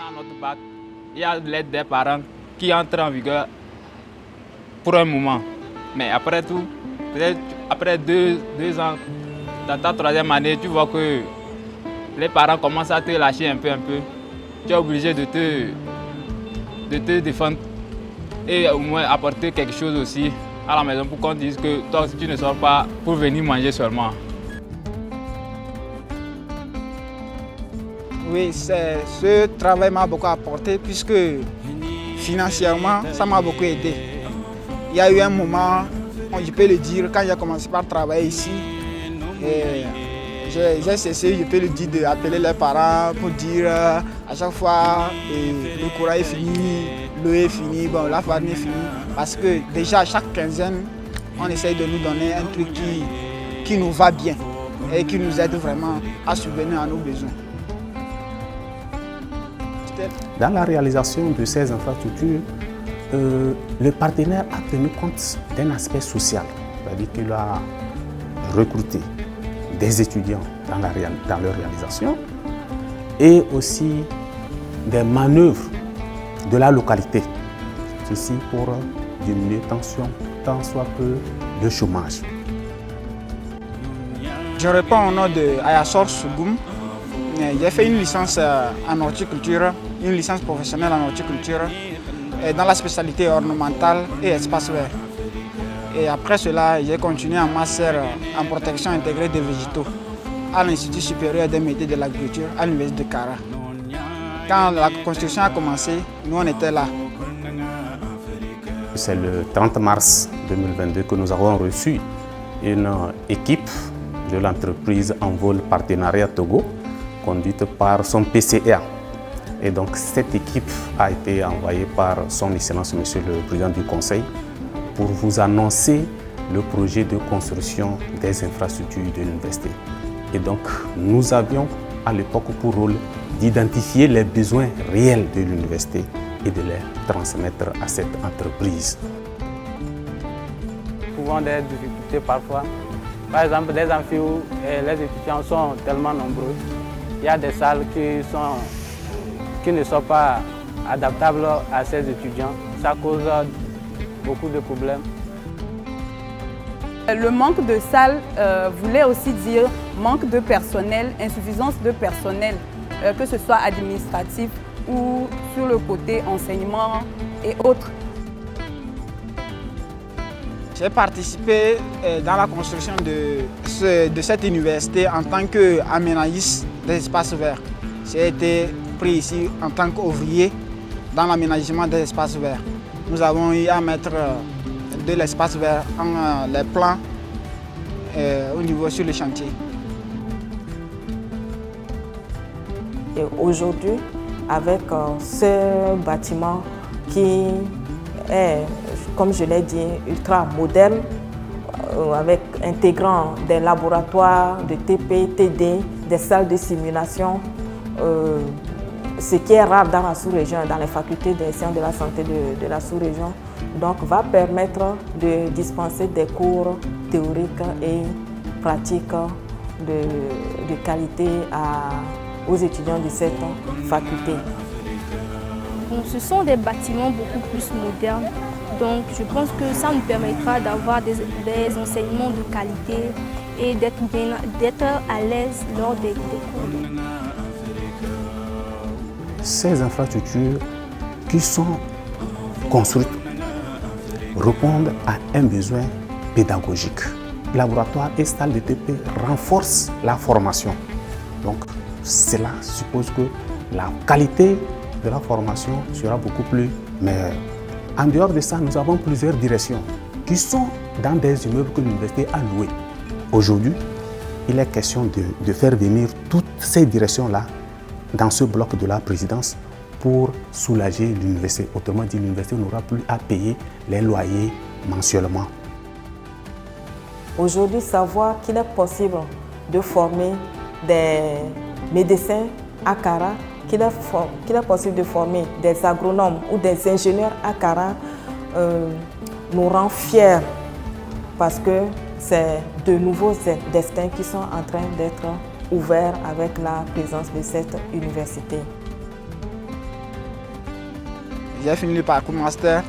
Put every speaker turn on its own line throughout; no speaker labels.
a notre bac, il y a l'aide des parents qui entre en vigueur pour un moment. Mais après tout, peut-être après deux ans, dans ta troisième année, tu vois que les parents commencent à te lâcher un peu. Tu es obligé de te défendre et au moins apporter quelque chose aussi à la maison pour qu'on dise que toi aussi tu ne sors pas pour venir manger seulement.
Oui, ce travail m'a beaucoup apporté puisque financièrement, ça m'a beaucoup aidé. Il y a eu un moment, je peux le dire, quand j'ai commencé par travailler ici, j'ai cessé, je peux le dire, d'appeler les parents pour dire à chaque fois le courant est fini, l'eau est finie, bon, la farine est finie. Parce que déjà, chaque quinzaine, on essaye de nous donner un truc qui nous va bien et qui nous aide vraiment à subvenir à nos besoins.
Dans la réalisation de ces infrastructures, le partenaire a tenu compte d'un aspect social, c'est-à-dire qu'il a recruté des étudiants dans leur réalisation et aussi des manœuvres de la localité, ceci pour diminuer tant soit peu le chômage.
Je réponds au nom de Ayassor Sougoum. J'ai fait une licence en horticulture, une licence professionnelle en horticulture dans la spécialité ornementale et espace vert. Et après cela, j'ai continué en master en protection intégrée des végétaux à l'Institut supérieur des métiers de l'agriculture à l'Université de Kara. Quand la construction a commencé, nous on était là.
C'est le 30 mars 2022 que nous avons reçu une équipe de l'entreprise Envol Partenariat Togo, conduite par son PCA. Et donc cette équipe a été envoyée par son Excellence Monsieur le Président du Conseil pour vous annoncer le projet de construction des infrastructures de l'université. Et donc nous avions à l'époque pour rôle d'identifier les besoins réels de l'université et de les transmettre à cette entreprise.
Nous avons des difficultés parfois. Par exemple, les amphis où les étudiants sont tellement nombreux, il y a des salles qui ne sont pas adaptables à ces étudiants. Ça cause beaucoup de problèmes.
Le manque de salles voulait aussi dire manque de personnel, insuffisance de personnel, que ce soit administratif ou sur le côté enseignement et autres.
J'ai participé dans la construction de cette université en tant qu'aménagiste des espaces verts. J'ai été pris ici en tant qu'ouvrier dans l'aménagement des espaces verts. Nous avons eu à mettre de l'espace vert en les plans au niveau sur le chantier.
Aujourd'hui, avec ce bâtiment qui est, comme je l'ai dit, ultra moderne, intégrant des laboratoires de TP, TD, des salles de simulation, ce qui est rare dans la sous-région, dans les facultés des sciences de la santé de la sous-région, donc va permettre de dispenser des cours théoriques et pratiques de qualité aux étudiants de cette faculté.
Bon, ce sont des bâtiments beaucoup plus modernes, donc je pense que ça nous permettra d'avoir des enseignements de qualité et d'être à l'aise lors des cours.
Ces infrastructures qui sont construites répondent à un besoin pédagogique. Laboratoire et salle de TP renforcent la formation. Donc cela suppose que la qualité de la formation sera beaucoup plus meilleure. En dehors de ça, nous avons plusieurs directions qui sont dans des immeubles que l'université a loués. Aujourd'hui, il est question de faire venir toutes ces directions-là dans ce bloc de la présidence pour soulager l'université. Autrement dit, l'université n'aura plus à payer les loyers mensuellement.
Aujourd'hui, savoir qu'il est possible de former des médecins à Kara, qu'il est possible de former des agronomes ou des ingénieurs à Kara, nous rend fiers parce que c'est de nouveaux destins qui sont en train d'être ouverts avec la présence de cette université.
j'ai fini le parcours master.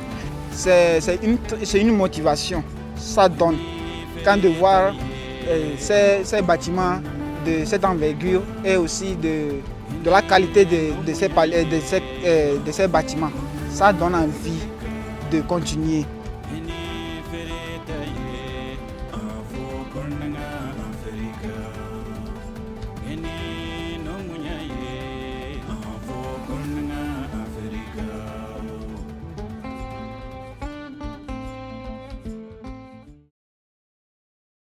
C'est une motivation, ça donne. Quand de voir ces bâtiments de cette envergure et aussi de la qualité de ces bâtiments, ça donne envie de continuer.